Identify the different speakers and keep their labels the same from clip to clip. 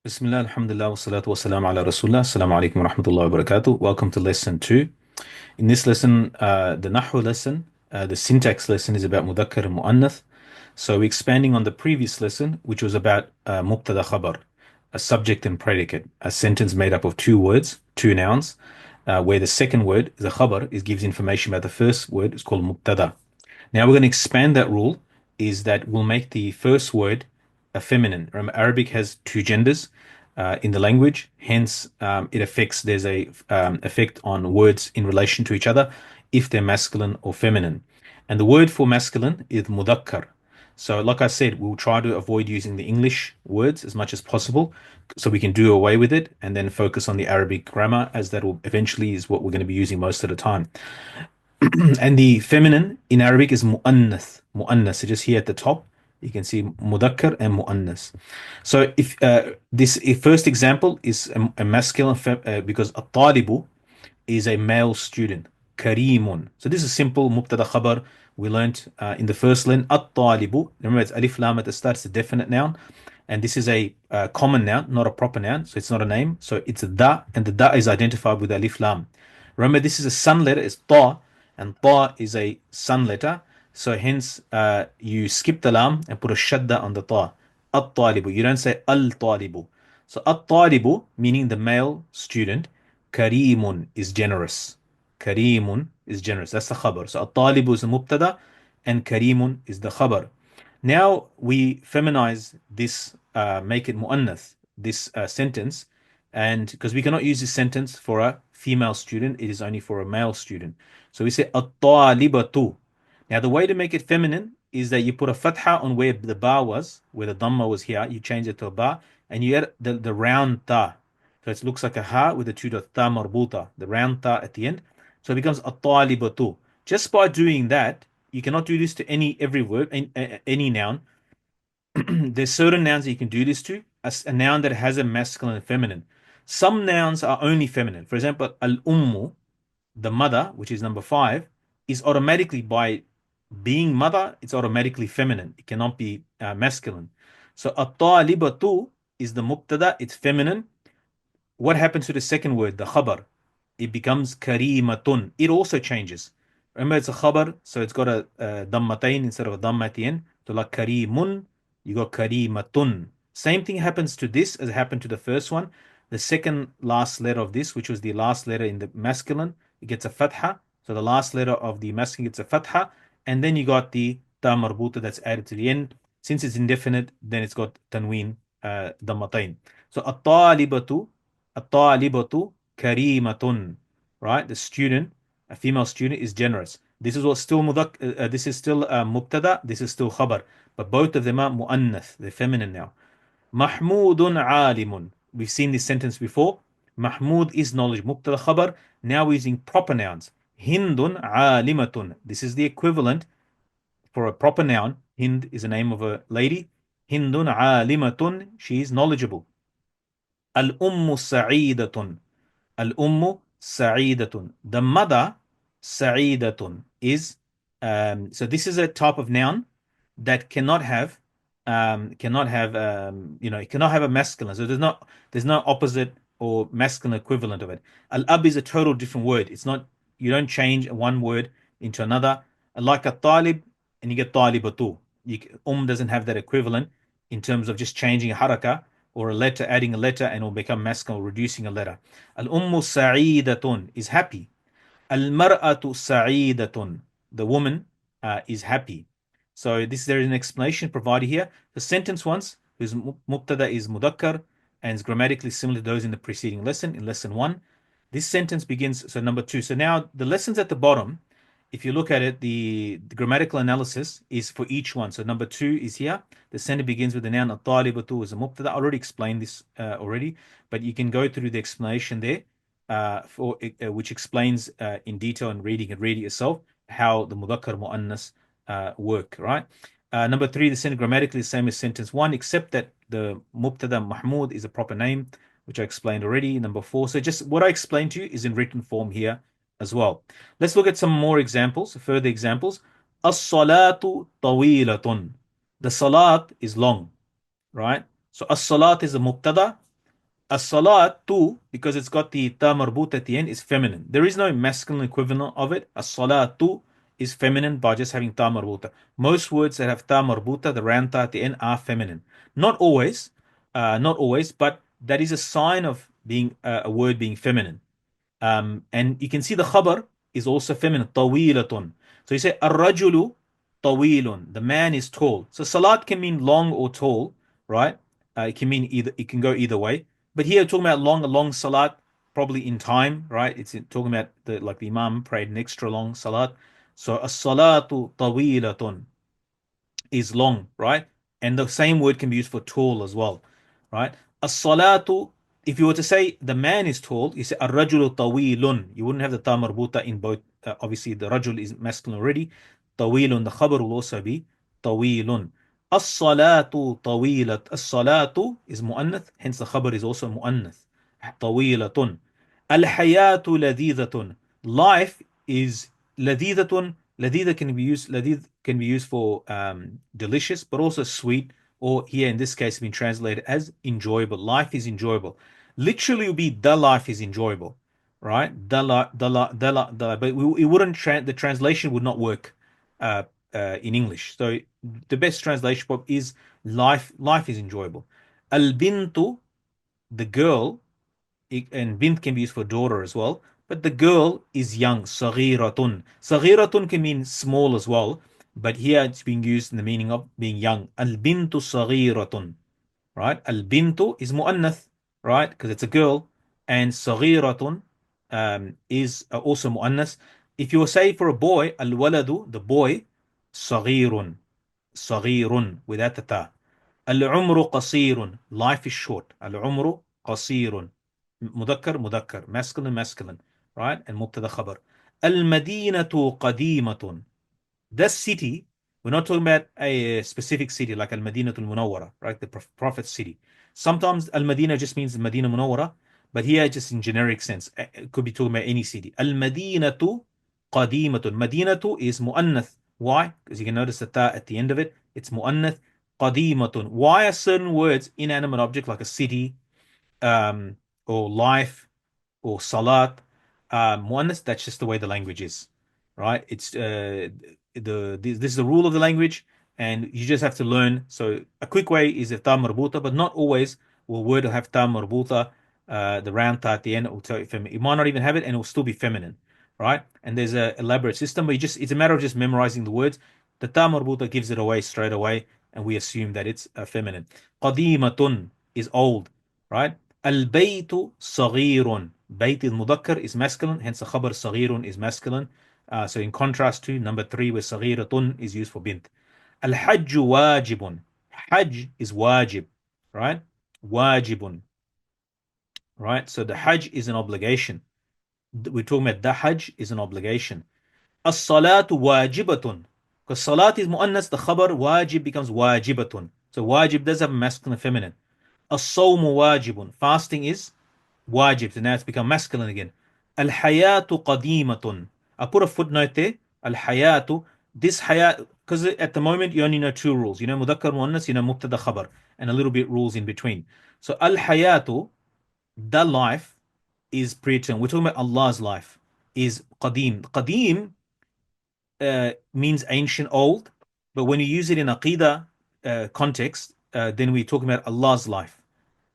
Speaker 1: Bismillah, alhamdulillah, wa salatu wa salam ala rasulullah. Assalamu alaikum wa rahmatullahi wa barakatuh. Welcome to lesson 2. In this lesson, the Nahwu lesson, the syntax lesson is about Mudhakkar and Mu'annath. So we're expanding on the previous lesson, which was about Mubtada Khabar, a subject and predicate, a sentence made up of two words, two nouns, where the second word, the Khabar, gives information about the first word, it's called Mubtada. Now we're going to expand that rule, is that we'll make the first word a feminine. Remember, Arabic has two genders in the language, hence it affects, there's a effect on words in relation to each other if they're masculine or feminine. And the word for masculine is mudhakkar. So like I said, we'll try to avoid using the English words as much as possible so we can do away with it and then focus on the Arabic grammar, as that will eventually is what we're going to be using most of the time. And the feminine in Arabic is mu'annath. Mu'annath. So just here at the top, you can see mudakkar and mu'annas. So if this first example is a masculine, because at-talibu is a male student. Karimun. So this is simple mubtada khabar. We learnt in the first line. At-talibu. Remember, it's alif lam at the start. It's a definite noun. And this is a common noun, not a proper noun. So it's not a name. So it's a da, and the da is identified with alif lam. Remember, this is a sun letter. It's ta, and ta is a sun letter. So hence, you skip the lam and put a shadda on the ta. At-talibu. You don't say al-talibu. So at-talibu, meaning the male student. Karimun is generous. Karimun is generous. That's the khabar. So at-talibu is the mubtada, and karimun is the khabar. Now we feminize this, make it mu'annath, this sentence, and because we cannot use this sentence for a female student, it is only for a male student. So we say at-talibatu. Now the way to make it feminine is that you put a fatha on where the ba was, where the dhamma was here, you change it to a ba, and you add the round ta. So it looks like a ha with the two dots, ta marbuta, the round ta at the end. So it becomes at-talibatu. Just by doing that, you cannot do this to every word, any noun. There's certain nouns that you can do this to, a noun that has a masculine and feminine. Some nouns are only feminine. For example, al-ummu, the mother, which is number 5, is automatically, by being mother, it's automatically feminine. It cannot be masculine. So at-talibatu is the mubtada, it's feminine. What happens to the second word, the khabar? It becomes karimatun. It also changes. Remember, it's a khabar, so it's got a dhammatain instead of a dhamma at the end. So like karimun, you got karimatun. Same thing happens to this as happened to the first one. The second last letter of this, which was the last letter in the masculine, it gets a fatha. So the last letter of the masculine gets a fatha. And then you got the ta marbuta that's added to the end. Since it's indefinite, then it's got tanween, dhammatain. So at-talibatu karimatun, right? The student, a female student, is generous. This is what still this is still mubtada, this is still khabar, but both of them are mu'annath, they're feminine now. Mahmudun alimun. We've seen this sentence before. Mahmud is knowledge, mubtada khabar. Now we're using proper nouns. Hindun alimatun. This is the equivalent for a proper noun. Hind is the name of a lady. Hindun alimatun. She is knowledgeable. Al-ummu sa'idatun. Al-ummu sa'idatun. The mother, sa'idatun, is so this is a type of noun that cannot have it cannot have a masculine. So there's no opposite or masculine equivalent of it. Al-ab is a total different word. It's not, you don't change one word into another. Like a talib, and you get talibatu. Doesn't have that equivalent in terms of just changing a haraka or a letter, adding a letter, and it will become masculine, or reducing a letter. Al-ummu sa'idatun is happy. Al-mar'atu sa'idatun. The woman is happy. So there is an explanation provided here. The sentence once, whose mubtada is mudakkar and is grammatically similar to those in the preceding lesson, in lesson 1. This sentence begins, so number 2. So now the lessons at the bottom, if you look at it, the grammatical analysis is for each one. So number 2 is here. The sentence begins with the noun at-talibatu is a mubtada. I already explained this already, but you can go through the explanation there, which explains in detail and read it yourself how the mudakkar mu'annas work, right? Number 3, the sentence grammatically is the same as sentence 1, except that the mubtada Mahmud is a proper name, which I explained already. Number 4, so just what I explained to you is in written form here as well. Let's look at some more examples, further examples. As-salatu tawilatun. The salat is long, right? So as-salat is a mubtada, As-salatu, because it's got the ta marbut at the end, is feminine. There is no masculine equivalent of it. As-salatu is feminine by just having ta marbuta. Most words that have ta marbuta, the round ta at the end, are feminine. Not always, not always, but that is a sign of being a word being feminine. And you can see the khabar is also feminine, tawilatun. So you say ar-rajulu tawilun. The man is tall. So salat can mean long or tall, right? It can mean either. It can go either way. But here, talking about long, a long salat, probably in time, right? It's talking about the imam prayed an extra long salat. So as-salatu tawilatun is long, right? And the same word can be used for tall as well, right? As-salatu, if you were to say the man is tall, you say ar-rajulu tawilun. You wouldn't have the ta marbuta in both. Obviously, the rajul is masculine already. Tawilun, the khabar will also be tawilun. As-salatu tawilat. As-salatu is mu'annath, hence the khabar is also mu'annath. Tawilatun. Al-hayatu ladhidatun. Life is ladhidatun. Ladhida can be used for delicious, but also sweet, or here in this case, been translated as enjoyable. Life is enjoyable. Literally, would be the life is enjoyable, right? But it wouldn't. The translation would not work in English. So the best translation is life. Life is enjoyable. Al bintu, the girl, and bint can be used for daughter as well. But the girl is young, صغيرة. صغيرة can mean small as well, but here it's being used in the meaning of being young. البنت صغيرة, right? البنت is mu'annath, right? Because it's a girl, and صغيرة is also mu'annath. If you say for a boy, الولد, the boy, صغير, صغير without the ta. العمر قصير, life is short. العمر قصير. مذكر masculine, right? And مبتدا خبر. المدينة قديمة. This city, we're not talking about a specific city like Al-Madinah al-Munawwara, right? The Prophet's city. Sometimes Al-Madinah just means Madinah Munawwara, but here just in generic sense. It could be talking about any city. Al-Madinatu qadimatun. Madinatu is mu'annath. Why? Because you can notice the ta at the end of it. It's mu'annath. Qadimatun. Why are certain words inanimate object like a city, or life, or salat, muannas? That's just the way the language is, right? It's this is the rule of the language, and you just have to learn. So a quick way is if ta marbuta, but not always will word have ta marbuta, the round ta at the end. It will tell you feminine. It might not even have it, and it will still be feminine, right? And there's a elaborate system, but it's a matter of just memorizing the words. The ta marbuta gives it away straight away, and we assume that it's feminine. Qadimatun is old, right? البيت صغير. بيت المذكر is masculine, hence the khabar صغير is masculine. So in contrast to number 3, where صغيرة is used for bint. الحج واجب. Hajj is wajib, right? واجب, right? So the hajj is an obligation. We're talking about the hajj is an obligation. الصلاة واجبة. Because salat is muannas, the khabar wajib becomes wajibatun. So wajib does have a masculine and feminine. الصوم واجب. Fasting is wajib. So now it's become masculine again. الحياة قديمة. I put a footnote there. الحياة. This hayat, because at the moment you only know 2 rules. You know مذكر مؤنث, you know مبتدا خبر, and a little bit rules in between. So الحياة, the life, is pre-eternal. We're talking about Allah's life. Is qadim. Qadim means ancient, old, but when you use it in aqīda context, then we're talking about Allah's life.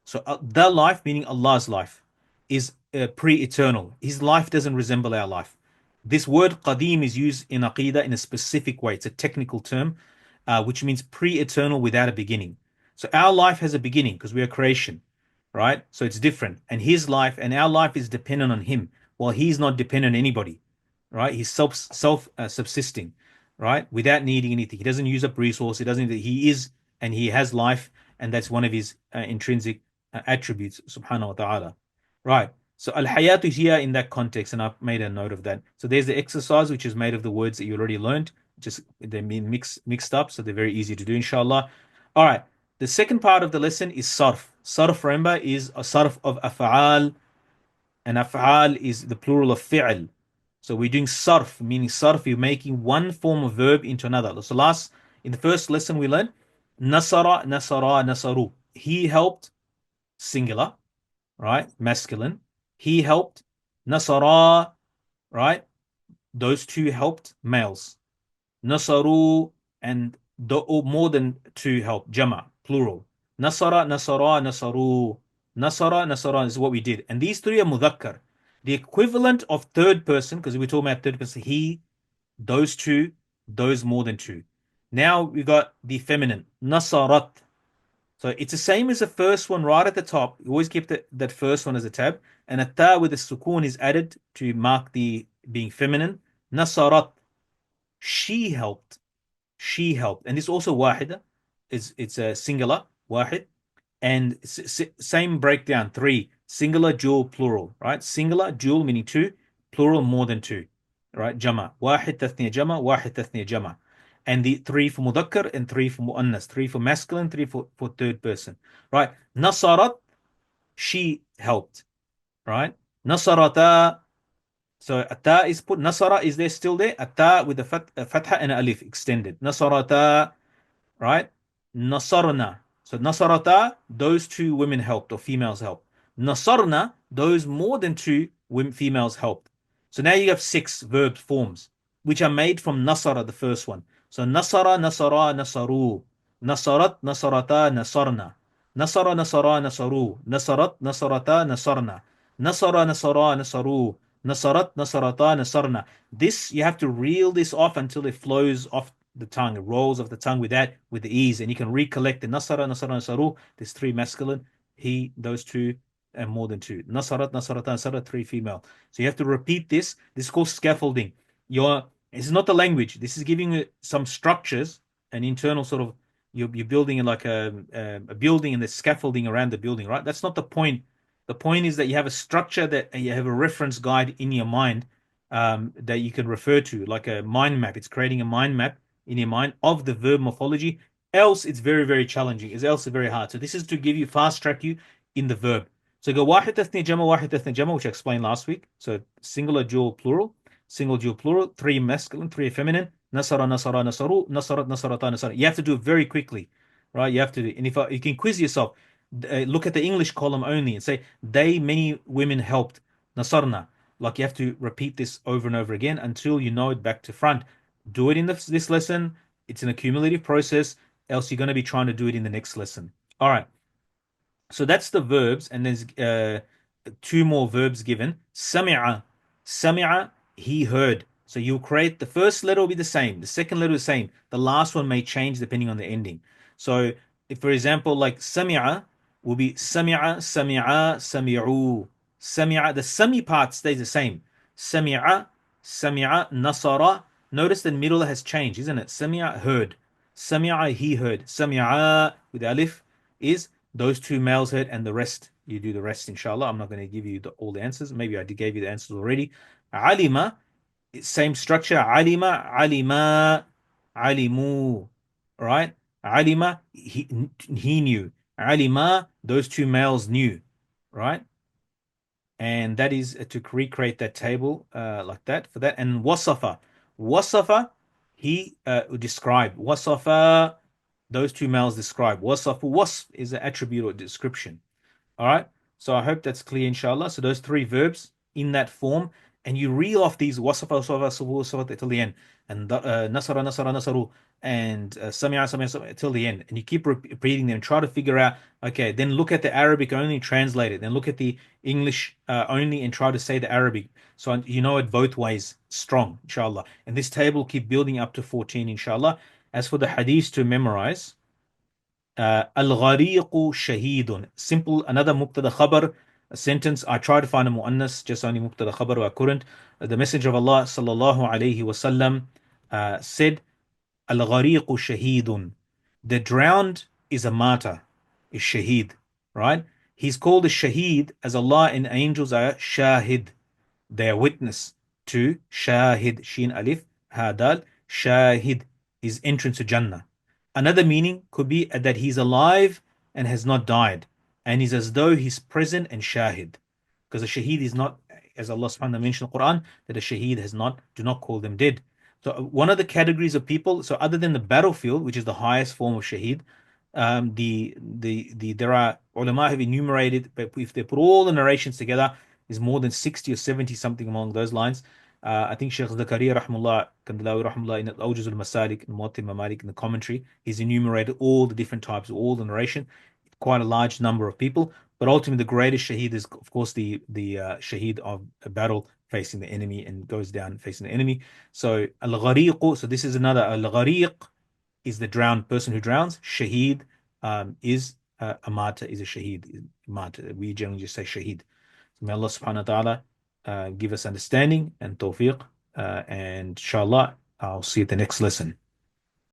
Speaker 1: So the life, meaning Allah's life, is pre-eternal. His life doesn't resemble our life. This word qadim is used in aqīda in a specific way. It's a technical term, which means pre-eternal without a beginning. So our life has a beginning because we are creation, right? So it's different. And his life and our life is dependent on him, while he's not dependent on anybody, right? He's self subsisting, right? Without needing anything. He doesn't use up resource. He is, and he has life, and that's one of his intrinsic attributes, subhanahu wa ta'ala. Right. So al-hayat is here in that context, and I've made a note of that. So there's the exercise, which is made of the words that you already learned. Just they're mixed up, so they're very easy to do, inshallah. All right. The second part of the lesson is sarf. Sarf, remember, is a sarf of af'al, and af'al is the plural of fi'l. So we're doing sarf, meaning sarf, you're making one form of verb into another. So in the first lesson we learned, nasara, nasaru. He helped, singular. right? Masculine. He helped. Nasara, right? Those two helped, males. Nasaru, and more than two help, jama, plural. Nasara, nasara, nasaru. Nasara, nasara is what we did. And these three are mudhakkar. The equivalent of third person, because we're talking about third person, he, those two, those more than two. Now we got the feminine, nasarat. So it's the same as the first one right at the top. You always keep that first one as a tab. And a ta with a sukoon is added to mark the being feminine. Nasarat, she helped. She helped. And this also wahida. It's a singular, wahid. And same breakdown, three. Singular, dual, plural, right? Singular, dual meaning two, plural more than two, right? Jama. Wahid, tathniya, jama, wahid, tathniya, jama. And the three for mudhakkar and three for muannas, three for masculine, three for third person, right? Nasarat, she helped, right? Nasarata, so ata is put, nasara is there still there? Ata with a fatha and alif extended. Nasarata, right? Nasarna. So Nasarata, those two women helped or females helped. Nasarna, those more than two women, females helped. So now you have six verb forms, which are made from Nasara, the first one. So Nasara, Nasara, Nasaru. Nasarat, Nasarata, Nasarna. Nasara, Nasara, Nasaru. Nasarat, Nasarata, Nasarna. Nasara, Nasara, Nasaru. Nasarat, Nasarata, Nasarna. This, you have to reel this off until it flows off the tongue, it rolls off the tongue with ease, and you can recollect the nasara, nasara, nasaru. There's three masculine, he, those two, and more than two. Nasarat, nasarata, nasara, three female. So you have to repeat this. This is called scaffolding. It's not the language. This is giving you some structures, an internal sort of. You're building in like a building, and there's scaffolding around the building, right? That's not the point. The point is that you have a structure, that you have a reference guide in your mind, that you can refer to, like a mind map. It's creating a mind map in your mind of the verb morphology. Else, it's very, very challenging. Else, it's very hard. So this is to give you, fast track you in the verb. So go wahid tathniya jama, wahid tathniya jama, which I explained last week. So singular, dual, plural, single, dual, plural, three masculine, three feminine. Nasara, nasara, nasaru, nasarat, nasarata, nasara. You have to do it very quickly, right? You have to, and if you can quiz yourself, look at the English column only and say, they, many women helped. Nasarna. Like you have to repeat this over and over again until you know it back to front. Do it in this lesson. It's an accumulative process, else you're going to be trying to do it in the next lesson. All right. So that's the verbs, and there's two more verbs given. Sami'a. Sami'a, he heard. So you'll create, the first letter will be the same, the second letter is the same. The last one may change depending on the ending. So if, for example, like Sami'a will be Sami'a, Sami'a, Sami'u. Sami'a, the sami part stays the same. Sami'a, Sami'a, Nasara. Notice the middle has changed, isn't it? Sami'a, heard. Sami'a, he heard. Sami'a with alif is those two males heard, and the rest, you do the rest, inshallah. I'm not going to give you all the answers. Maybe I gave you the answers already. Alima, same structure. Alima, alima, alimu. Right? Alima, he knew. Alima, those two males knew. Right? And that is to recreate that table like that for that. And wasafa. Wasafa, he described. Wasafa, those two males describe. Wasafu, wasf is an attribute or description. All right. So I hope that's clear, inshallah. So those three verbs in that form, and you reel off these wasafa, wasafa, wasafa till the end, and nasara, nasara, nasaru, and sami'a, sami'a till the end, and you keep repeating them. Try to figure out. Okay, then look at the Arabic only, translate it. Then look at the English only, and try to say the Arabic. So you know it both ways, strong, inshallah. And this table keep building up to 14, inshallah. As for the hadith to memorize, Al-Ghariqu Shahidun. Simple, another mubtada khabar, a sentence. I tried to find a muannas, just only mubtada khabar, but I couldn't. The Messenger of Allah sallallahu alayhi wasallam said, Al-Ghariqu Shahidun. The drowned is a martyr, is shaheed, right? He's called a shaheed as Allah and angels are shahid. They are witness to shahid, shin alif, hadal, shahid, his entrance to Jannah. Another meaning could be that he's alive and has not died, and is as though he's present and shahid. Because a shaheed is not, as Allah subhanahu wa ta'ala mentioned in the Quran, that a shaheed has not, do not call them dead. So one of the categories of people, so other than the battlefield, which is the highest form of shaheed, There are ulama have enumerated, but if they put all the narrations together, is more than 60 or 70, something along those lines. I think Sheikh Zakaria rahmullah Kandalawi rahmullah in Al-Awjuz al-Masalik and Muwatta Malik in the commentary, he's enumerated all the different types of all the narration, quite a large number of people. But ultimately, the greatest shaheed is, of course, the shaheed of a battle facing the enemy and goes down facing the enemy. So al-ghariq, so this is another al-ghariq is the drowned person who drowns. Shaheed is a martyr, is a shaheed, martyr. We generally just say shaheed. So may Allah subhanahu wa ta'ala give us understanding and tawfiq. And inshallah, I'll see you at the next lesson.